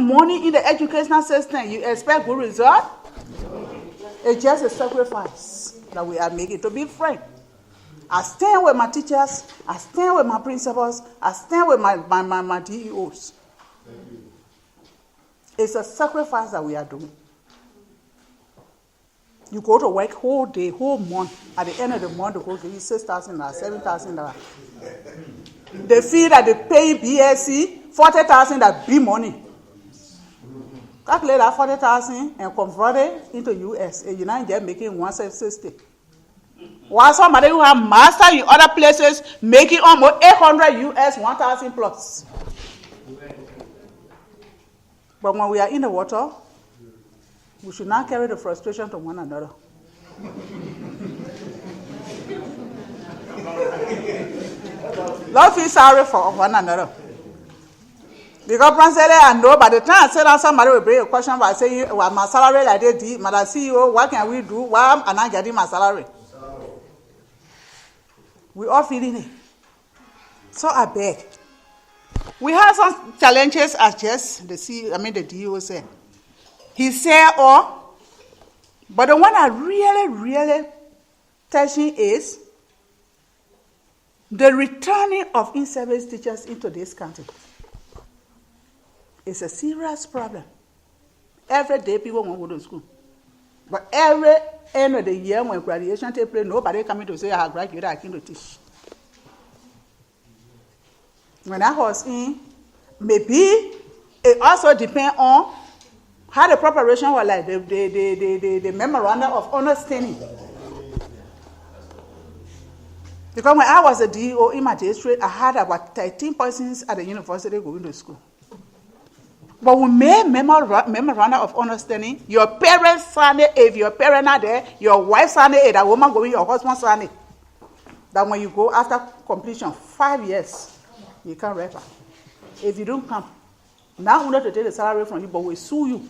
money in the educational system, you expect good result? It's just a sacrifice that we are making to be frank. I stand with my teachers, I stand with my principals, I stand with my DEOs. It's a sacrifice that we are doing. You go to work whole day, whole month. At the end of the month, they go give you $6,000, $7,000. The fee that they pay BSc, $40,000 that be money. Calculate that $40,000 and convert it into US. And you're not just making $160. While somebody who have master in other places making almost 800 US, 1,000 plus. But when we are in the water, we should not carry the frustration to one another. Don't feel sorry for one another. Because principally, I know by the time I say that somebody will bring a question by saying, well, my salary like this, Madam CEO, what can we do? Why am I not getting my salary? We all feeling it. So I beg. We have some challenges as just the DO said. He said all, but the one that really touching is the returning of in-service teachers into this country. It's a serious problem. Every day people want to go to school. But every end of the year when graduation takes place, nobody coming to say, I graduated, I came to teach. When I was in, maybe it also depends on how the preparation was like, the memorandum of understanding. Because when I was a DO in my district, I had about 13 persons at the university going to school. But we made memorandum of understanding. Your parents signed it. If your parents are there, your wife signed it. That woman going, your husband signed it. That when you go after completion, 5 years, you can't refer. If you don't come, now we're not to take the salary from you, but we sue you.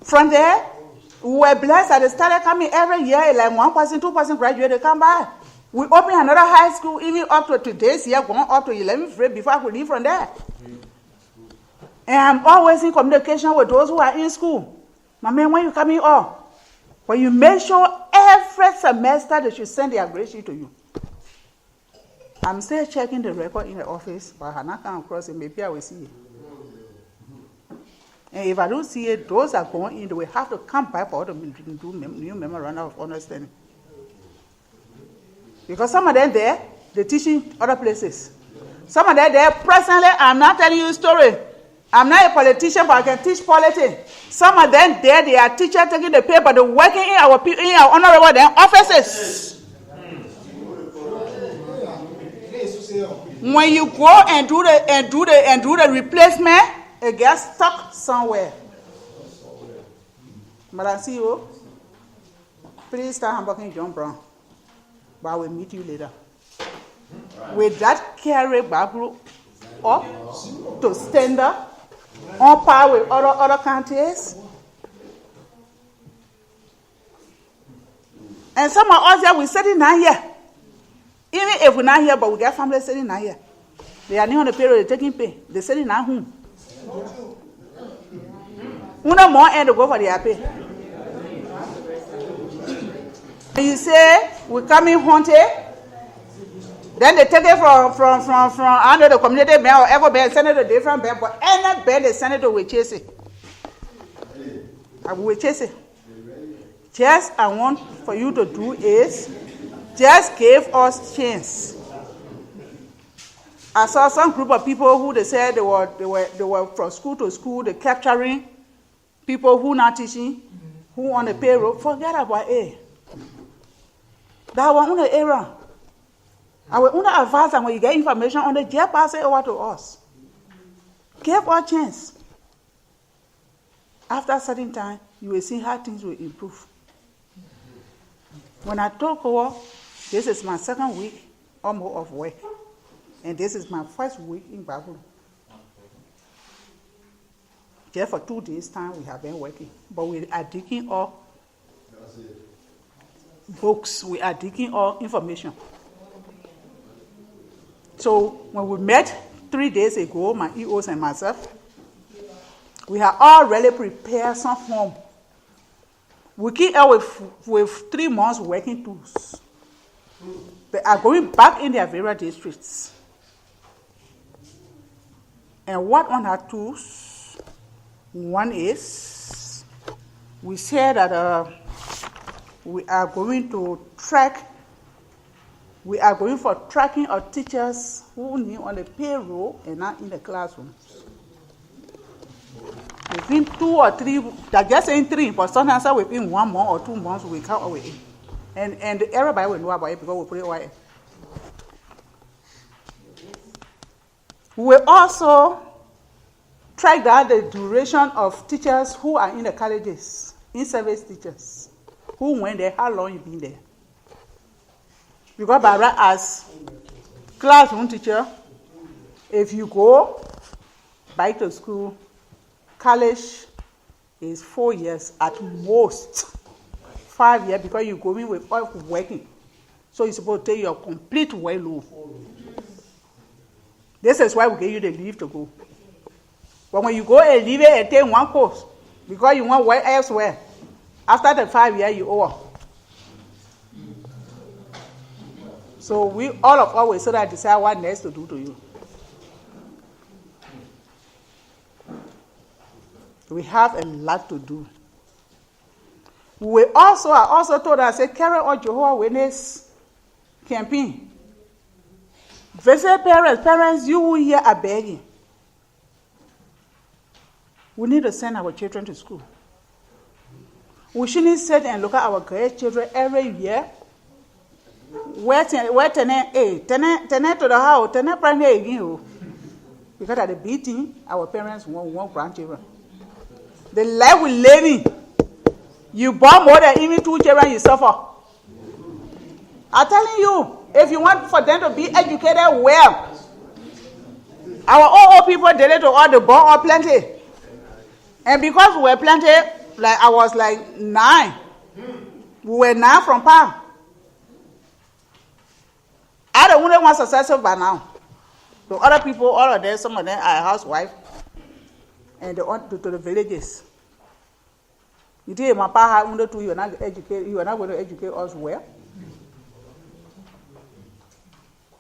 From there, we were blessed that they started coming every year, like 1%, 2% graduate, they come back. We open another high school, even up to today's year, going up to 11th grade before I could leave from there. And I'm always in communication with those who are in school. My man, when you coming up, when you make sure every semester they should send their grade sheet to you. I'm still checking the record in the office, but I have not come across it. Maybe I will see it. And if I don't see it, those are going in, they will have to come back for them to do new memorandum of understanding. Because some of them there, they're teaching other places. Some of them there, presently, I'm not telling you a story. I'm not a politician, but I can teach politics. Some of them there, they are teachers taking the paper, they're working in our honorable offices. When you go and do the replacement, it gets stuck somewhere. Madam CEO, please start handbooking John Brown. But I will meet you later. With that carry Gbarpolu up to standard, on par with other counties. And some of us here, we're sitting down here. Even if we're not here, but we got families sitting down here. They are not on the payroll, they're taking pay. They're sitting down home. We no more end to go for their pay. You say, we're coming hunting, then they take it from under the community bank or ever bank, send it to a different bank, but any bank they send it to, we chase it. I will chase it. Just I want for you to do is, just give us chance. I saw some group of people who they said they were from school to school, they capturing people who not teaching, who on the payroll. Forget about it. That was on the error. I will only advise that when you get information on the just pass it over to us. Give us a chance. After a certain time, you will see how things will improve. When I took over, this is my second week or more of work. And this is my first week in Gbarpolu. Just for 2 days' time, we have been working. But we are digging up books, we are digging up information. So when we met 3 days ago, my EOs and myself, we have already prepared some form. We keep out with 3 months working tools. They are going back in their various districts. And what on our tools? One is, we said that we are going to track, we are going for tracking of teachers who need on the payroll and not in the classrooms. Within 2 or 3, they're just saying 3, but sometimes within 1 month or 2 months we come away. And everybody will know about it because we put it away. We will also track down the duration of teachers who are in the colleges, in-service teachers, who went there, how long you been there. Because by right as classroom teacher, if you go back to school, college is 4 years at most. 5 years because you go in with working. So you're supposed to take your complete workload. This is why we give you the leave to go. But when you go and leave it and take one course, because you want to work elsewhere, after the 5 years you owe. So we all of us will so that decide what next to do to you. We have a lot to do. We also are also told us, say, carry on Jehovah Witness campaign. Visit parents, you here are begging. We need to send our children to school. We shouldn't sit and look at our grandchildren every year. Where tene to the house, tene primary again. Because at the beating, our parents want grandchildren. The life we living. You born more than even 2 children, you suffer. I'm telling you, if you want for them to be educated well, our old people did it to all the born or plenty. And because we were plenty, like I was like 9. We were 9 from Palm. I don't only one successful by now. The other people, all of them, some of them are housewives. And they went to the villages. You think my pa under 2, you are not educated, you are not going to educate us well.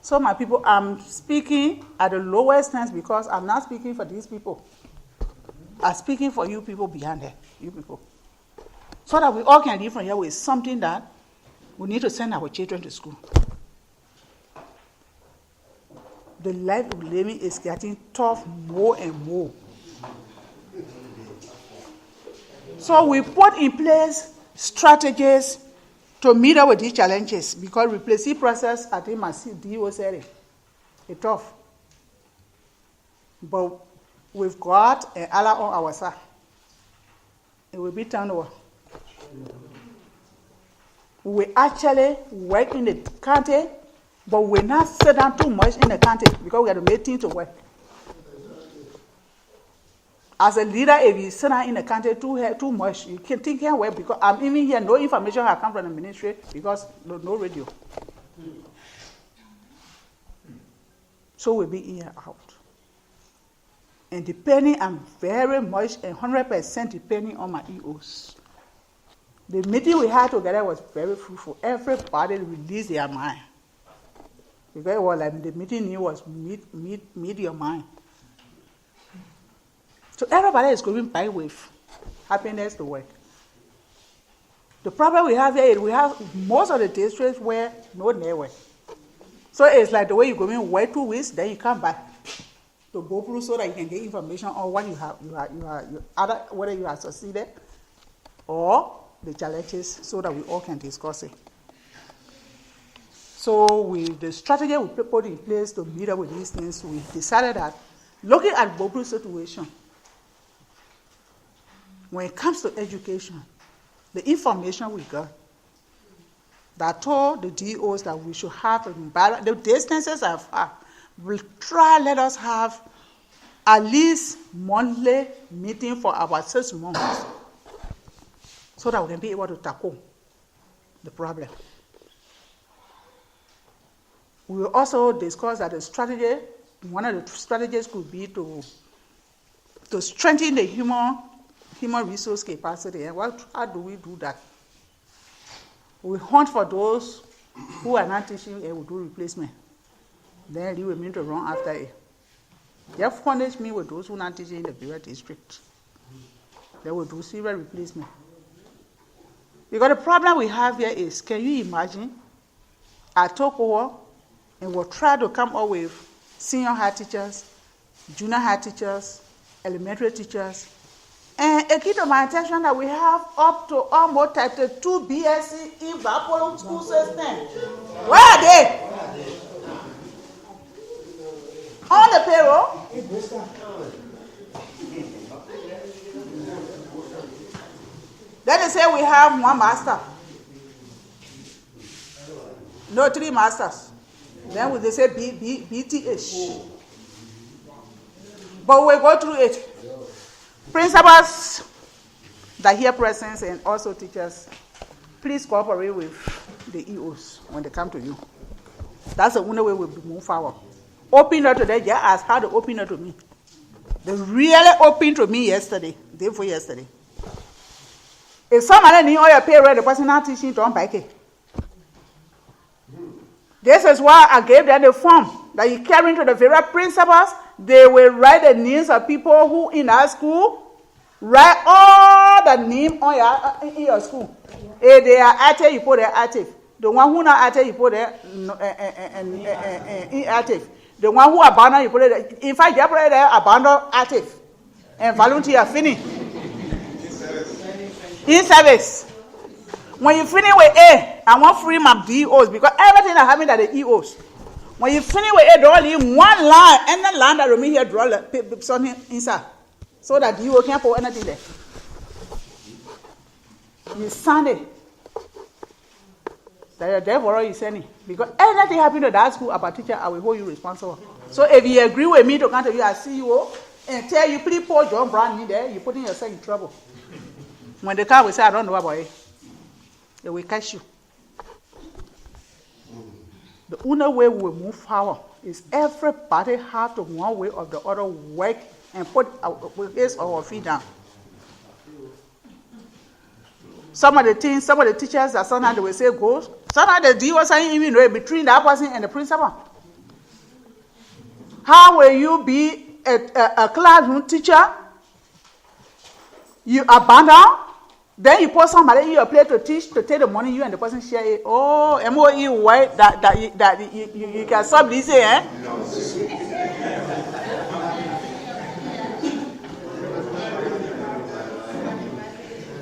So my people, I'm speaking at the lowest sense because I'm not speaking for these people. I'm speaking for you people behind there, you people. So that we all can live from here with something that we need to send our children to school. The life we're living is getting tough more and more. So we put in place strategies to meet up with these challenges because replacing process, I think my DO said it. It's tough. But with God and Allah on our side, it will be turned over. We actually work in the country, but we not sit down too much in the country because we have to make things to work. As a leader, if you sit down in the country too much, you can think here well because I'm even here, no information has come from the ministry because no radio. So we'll be in and out. And depending, I'm very much and 100% depending on my EOs. The meeting we had together was very fruitful. Everybody released their mind. Because it was like the meeting was meet your mind. So everybody is going back with happiness to work. The problem we have here is we have most of the districts where no network. So it's like the way you go in work 2 weeks, then you come back to Gbarpolu so that you can get information on what you have whether you have succeeded or the challenges so that we all can discuss it. So with the strategy we put in place to meet up with these things, we decided that looking at Gbarpolu's situation, when it comes to education, the information we got that told the DOs that we should have the distances are far, we'll try let us have at least monthly meeting for about 6 months so that we can be able to tackle the problem. We will also discuss that the strategy one of the strategies could be to strengthen the human resource capacity. And how do we do that? We hunt for those who are not teaching and we do replacement. Then you will mean to run after it. They furnish me with those who are not teaching in the Liberia district. They will do serious replacement. Because the problem we have here is, can you imagine? I took over and will try to come up with senior high teachers, junior high teachers, elementary teachers. And it came to my attention that we have up to almost 32 BSc in Gbarpolu school system. Where are they? On the payroll. Then they say we have one master. No, 3 masters. Then they say BTH. But we go through it. Principals that here present and also teachers, please cooperate with the EOs when they come to you. That's the only way we'll move forward. Open up to them, just ask how to open up to me. They really opened to me yesterday, day before yesterday. If somebody need all your payroll, the person not teaching to unpack it. This is why I gave them the form that you carry to the various principals. They will write the names of people who in our school. Write all the names on in your school. If they are active, you put their active. The one who not active, you put their inactive. The one who abandoned, you put it. In fact, you put it there abandoned active and volunteer finish. In service. When you finish with A, I want free my DOs because everything that happens at the EOs. When you finish with A, draw in one line, and the line that remain here, draw something inside. So that DO can't put anything there. You send it. Therefore, you send it. Because anything happen to that school about teacher, I will hold you responsible. So if you agree with me to come to you as CEO and tell you, please put John Brown in there, you're putting yourself in trouble. When they come, we say, I don't know about it. They will catch you. The only way we will move forward is everybody have to one way or the other work and put his or her feet down. Some of the teachers that sometimes they will say go. Sometimes the DO saying even know between that person and the principal. How will you be a classroom teacher? You abandon. Then you put somebody in your place to teach, to take the money, you and the person share it. Oh, MOE, why that you can stop this, eh?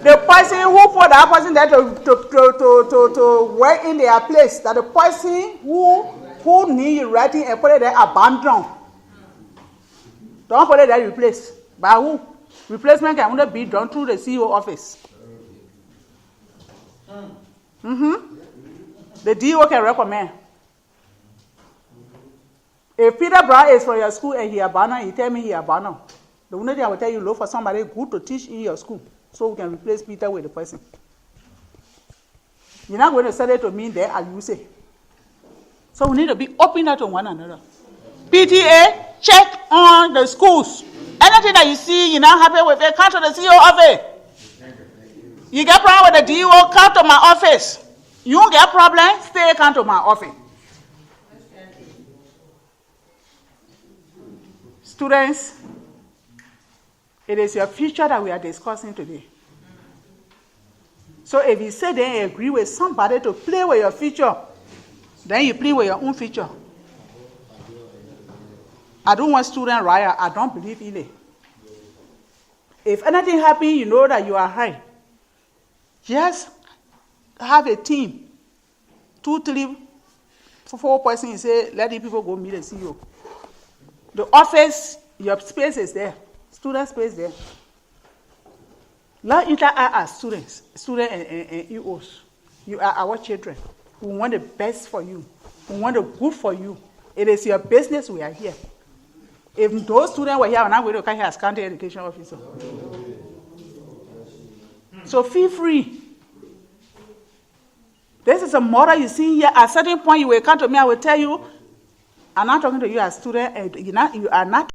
The person who put that person there to work in their place, that the person who need writing and put it there abandon. Don't put it there replace. By who? Replacement can only be done through the CEO office. The DO can recommend. If Peter Brown is for your school and he abandoned, he tell me he abandoned. The only thing I will tell you, look for somebody good to teach in your school so we can replace Peter with the person. You're not going to sell it to me there and use it. So we need to be open up to one another. PTA, check on the schools. Anything that you see you're not happy with it, come to the CEO office. You get problem with the DO, come to my office. You don't get problem, stay, come to my office. Students, it is your future that we are discussing today. So if you say they agree with somebody to play with your future, then you play with your own future. I don't want student riot. I don't believe in it. If anything happens, you know that you are high. Just have a team. 2, 3, 4 persons, you say, let the people go meet the CEO. The office, your space is there. Student space there. Let interact as students and EOs. You are our children. We want the best for you. We want the good for you. It is your business we are here. If those students were here, we're not going to come here as county education officer. So feel free. This is a model you see here. At a certain point, you will come to me, I will tell you, I'm not talking to you as student. You are not